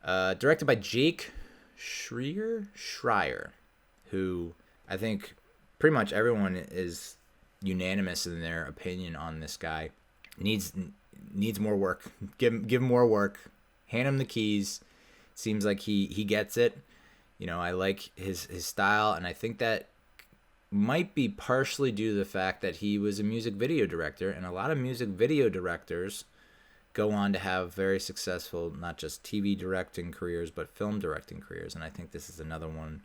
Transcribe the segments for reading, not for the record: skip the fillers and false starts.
Directed by Jake Schreier, who I think pretty much everyone is unanimous in their opinion on this guy. Needs more work. Give him more work. Hand him the keys. Seems like he gets it. I like his style, and I think that might be partially due to the fact that he was a music video director, and a lot of music video directors go on to have very successful, not just TV directing careers, but film directing careers. And I think this is another one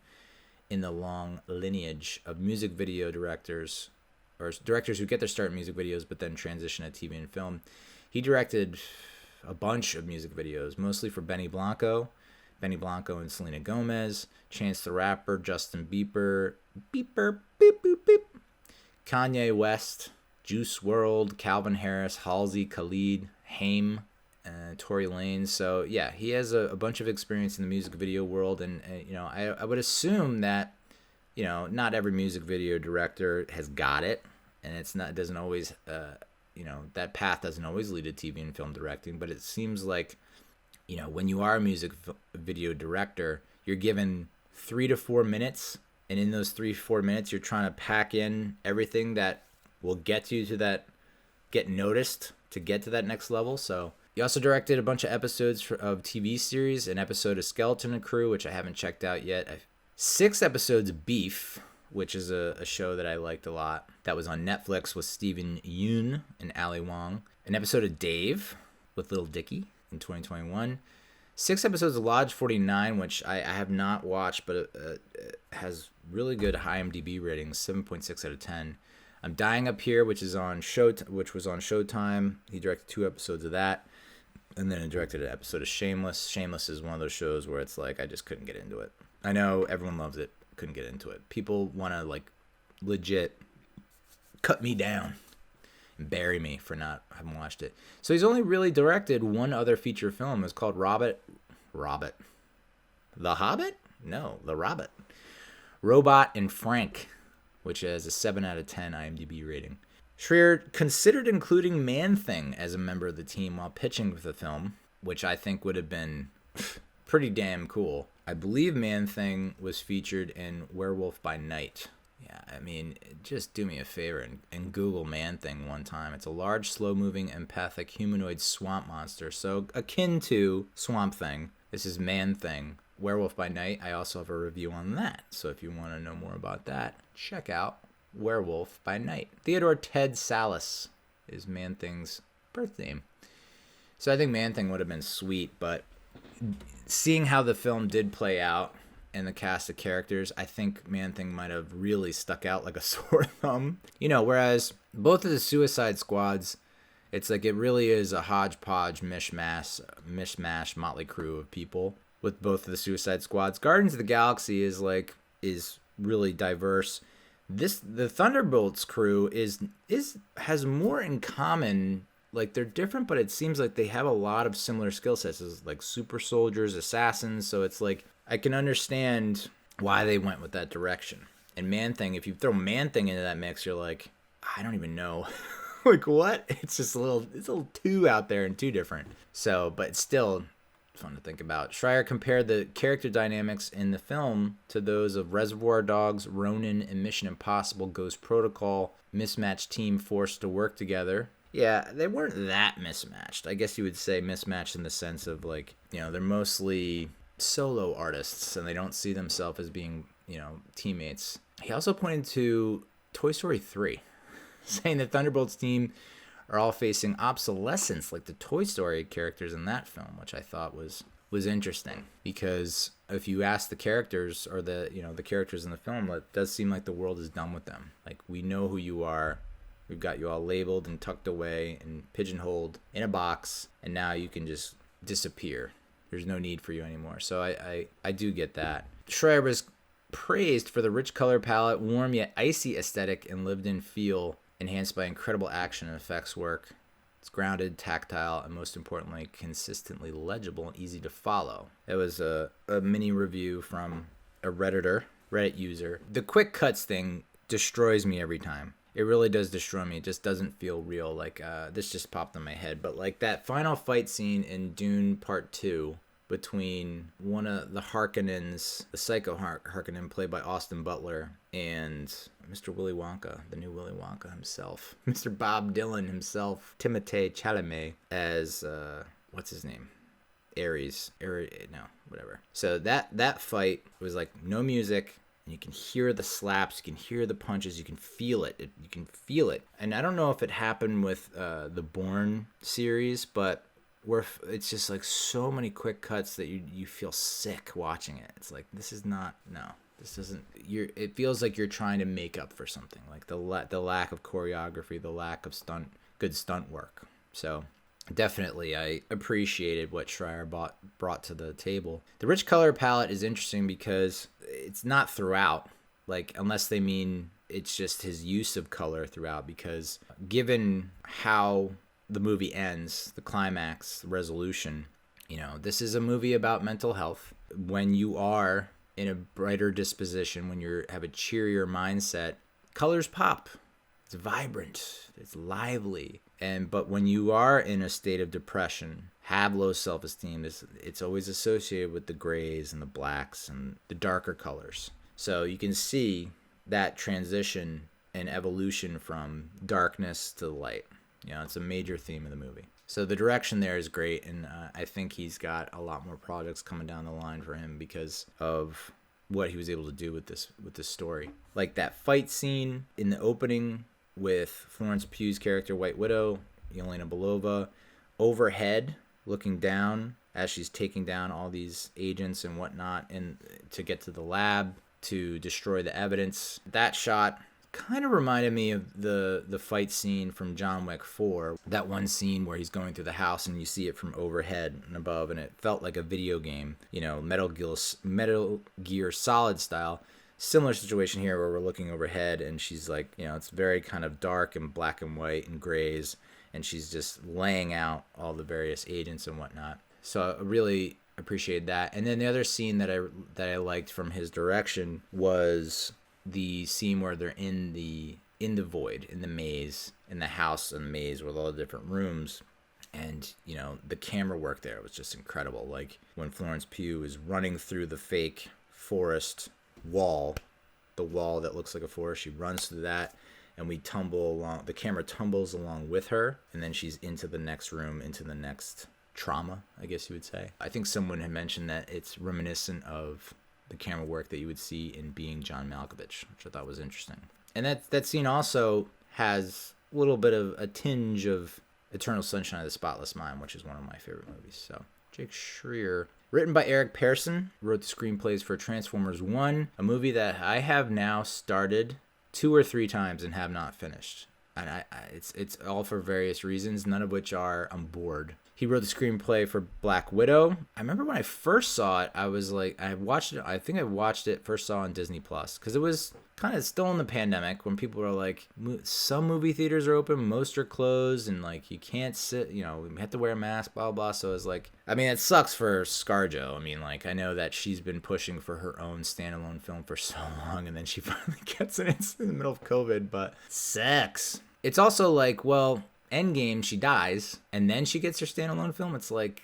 in the long lineage of music video directors, or directors who get their start in music videos but then transition to TV and film. He directed a bunch of music videos, mostly for Benny Blanco and Selena Gomez, Chance the Rapper, Justin Bieber, beep, beep, beep, Kanye West, Juice WRLD, Calvin Harris, Halsey, Khalid, Haim, Tory Lanez. So yeah, he has a bunch of experience in the music video world, and I would assume that not every music video director has got it, and it doesn't always that path doesn't always lead to TV and film directing. But it seems like when you are a music video director, you're given 3 to 4 minutes, and in those 3-4 minutes, you're trying to pack in everything that will get you to that, get noticed to get to that next level. So he also directed a bunch of episodes of TV series, an episode of Skeleton and Crew, which I haven't checked out yet. 6 episodes of Beef, which is a show that I liked a lot. That was on Netflix with Steven Yeun and Ali Wong. An episode of Dave with Lil Dicky in 2021. 6 episodes of Lodge 49, which I have not watched, but it has really good IMDb ratings, 7.6 out of 10. I'm Dying Up Here, which was on Showtime. He directed 2 episodes of that, and then he directed an episode of Shameless. Shameless is one of those shows where it's like I just couldn't get into it. I know everyone loves it, couldn't get into it. People want to like legit cut me down and bury me for not having watched it. So he's only really directed one other feature film. It's called Robot. The Hobbit? No, The Robot. Robot and Frank, which has a 7 out of 10 IMDb rating. Schreier considered including Man-Thing as a member of the team while pitching for the film, which I think would have been pretty damn cool. I believe Man-Thing was featured in Werewolf by Night. Yeah, I mean, just do me a favor and Google Man-Thing one time. It's a large, slow-moving, empathic humanoid swamp monster, so akin to Swamp Thing. This is Man-Thing. Werewolf by Night, I also have a review on that. So if you want to know more about that, check out Werewolf by Night. Theodore Ted Salas is Man-Thing's birth name. So I think Man-Thing would have been sweet, but seeing how the film did play out and the cast of characters, I think Man-Thing might have really stuck out like a sore thumb. Whereas both of the Suicide Squads, it's like it really is a hodgepodge, mishmash, motley crew of people with both of the Suicide Squads. Guardians of the Galaxy is really diverse. The Thunderbolts crew has more in common. Like, they're different, but it seems like they have a lot of similar skill sets, as like super soldiers, assassins. So it's like I can understand why they went with that direction. And Man-Thing, if you throw Man-Thing into that mix, you're like, I don't even know. Like, what? It's just a little too out there and too different. So, but still fun to think about. Schreier compared the character dynamics in the film to those of Reservoir Dogs, Ronin, and Mission Impossible Ghost Protocol. Mismatched team forced to work together. Yeah, they weren't that mismatched. I guess you would say mismatched in the sense of, like, they're mostly solo artists and they don't see themselves as being, teammates. He also pointed to Toy Story 3, saying the Thunderbolts team are all facing obsolescence like the Toy Story characters in that film, which I thought was interesting, because if you ask the characters or the characters in the film, it does seem like the world is done with them. Like, we know who you are. We've got you all labeled and tucked away and pigeonholed in a box, and now you can just disappear. There's no need for you anymore. So I do get that. Schreier was praised for the rich color palette, warm yet icy aesthetic, and lived-in feel, enhanced by incredible action and effects work. It's grounded, tactile, and most importantly, consistently legible and easy to follow. It was a mini review from a Reddit user. The quick cuts thing destroys me every time. It really does destroy me. It just doesn't feel real. Like, this just popped in my head. But, like, that final fight scene in Dune Part 2, between one of the Harkonnens, the Psycho Harkonnen, played by Austin Butler, and Mr. Willy Wonka, the new Willy Wonka himself, Mr. Bob Dylan himself, Timothée Chalamet as what's his name? Ares, no, whatever. So that fight was like no music. And you can hear the slaps, you can hear the punches, you can feel it. You can feel it. And I don't know if it happened with the Bourne series, but it's just like so many quick cuts that you feel sick watching it. It's like, this doesn't. It feels like you're trying to make up for something, like the lack of choreography, the lack of good stunt work. So definitely, I appreciated what Schreier brought to the table. The rich color palette is interesting because it's not throughout, like, unless they mean it's just his use of color throughout, because given how the movie ends, the climax, the resolution, this is a movie about mental health. When you are in a brighter disposition, when you have a cheerier mindset, colors pop. It's vibrant, it's lively. But when you are in a state of depression, have low self-esteem, it's always associated with the grays and the blacks and the darker colors. So you can see that transition and evolution from darkness to light. It's a major theme of the movie. So the direction there is great, and I think he's got a lot more projects coming down the line for him because of what he was able to do with this story. Like that fight scene in the opening with Florence Pugh's character, White Widow, Yelena Belova, overhead, looking down as she's taking down all these agents and whatnot, and to get to the lab to destroy the evidence. That shot kind of reminded me of the fight scene from John Wick 4. That one scene where he's going through the house and you see it from overhead and above, and it felt like a video game, Metal Gear Solid style. Similar situation here where we're looking overhead and she's like, it's very kind of dark and black and white and grays, and she's just laying out all the various agents and whatnot. So I really appreciated that. And then the other scene that I liked from his direction was the scene where they're in the void, in the maze, in the house and maze with all the different rooms. And, the camera work there was just incredible. Like when Florence Pugh is running through the fake forest wall, the wall that looks like a forest, she runs through that, and we tumble along, the camera tumbles along with her, and then she's into the next room, into the next trauma, I guess you would say. I think someone had mentioned that it's reminiscent of the camera work that you would see in Being John Malkovich, which I thought was interesting. And that scene also has a little bit of a tinge of Eternal Sunshine of the Spotless Mind, which is one of my favorite movies. So Jake Schreier. Written by Eric Pearson, wrote the screenplays for Transformers 1, a movie that I have now started 2 or 3 times and have not finished. And it's all for various reasons, none of which are I'm bored. He wrote the screenplay for Black Widow. I remember when I first saw it, I was like, I think I watched it first saw on Disney Plus, because it was kind of still in the pandemic when people were like, some movie theaters are open, most are closed, and like you can't sit, we have to wear a mask, blah, blah. So it was like, it sucks for ScarJo. I know that she's been pushing for her own standalone film for so long, and then she finally gets it in the middle of COVID, but sucks. It's also like, well, Endgame, she dies, and then she gets her standalone film. It's like,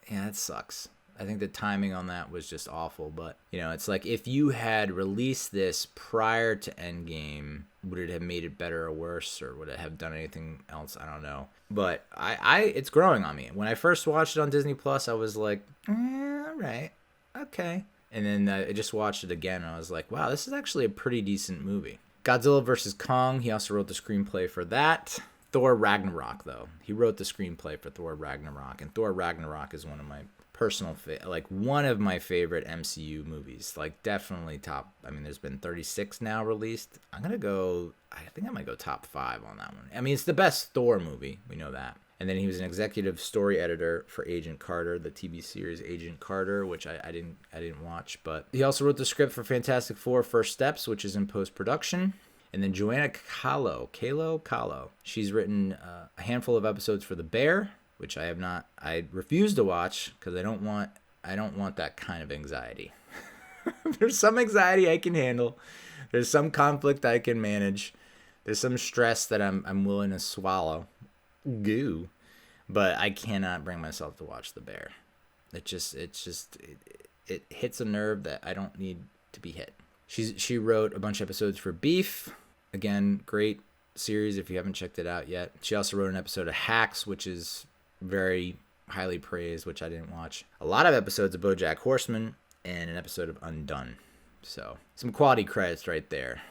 yeah, that sucks. I think the timing on that was just awful. But, it's like if you had released this prior to Endgame, would it have made it better or worse, or would it have done anything else? I don't know. But it's growing on me. When I first watched it on Disney Plus, I was like, all right, okay. And then I just watched it again, and I was like, wow, this is actually a pretty decent movie. Godzilla vs. Kong, he also wrote the screenplay for that. Thor Ragnarok, though. He wrote the screenplay for Thor Ragnarok, and Thor Ragnarok is one of my personal, one of my favorite MCU movies. Like, definitely top. There's been 36 now released. I think I might go top 5 on that one. It's the best Thor movie. We know that. And then he was an executive story editor for Agent Carter, the TV series Agent Carter, which I didn't watch. But he also wrote the script for Fantastic Four: First Steps, which is in post-production. And then Joanna Kahlo, she's written a handful of episodes for The Bear, which I have not. I refuse to watch because I don't want that kind of anxiety. There's some anxiety I can handle. There's some conflict I can manage. There's some stress that I'm willing to swallow. But I cannot bring myself to watch The Bear. It hits a nerve that I don't need to be hit. She wrote a bunch of episodes for Beef. Again, great series if you haven't checked it out yet. She also wrote an episode of Hacks, which is very highly praised, which I didn't watch. A lot of episodes of BoJack Horseman and an episode of Undone. So some quality credits right there.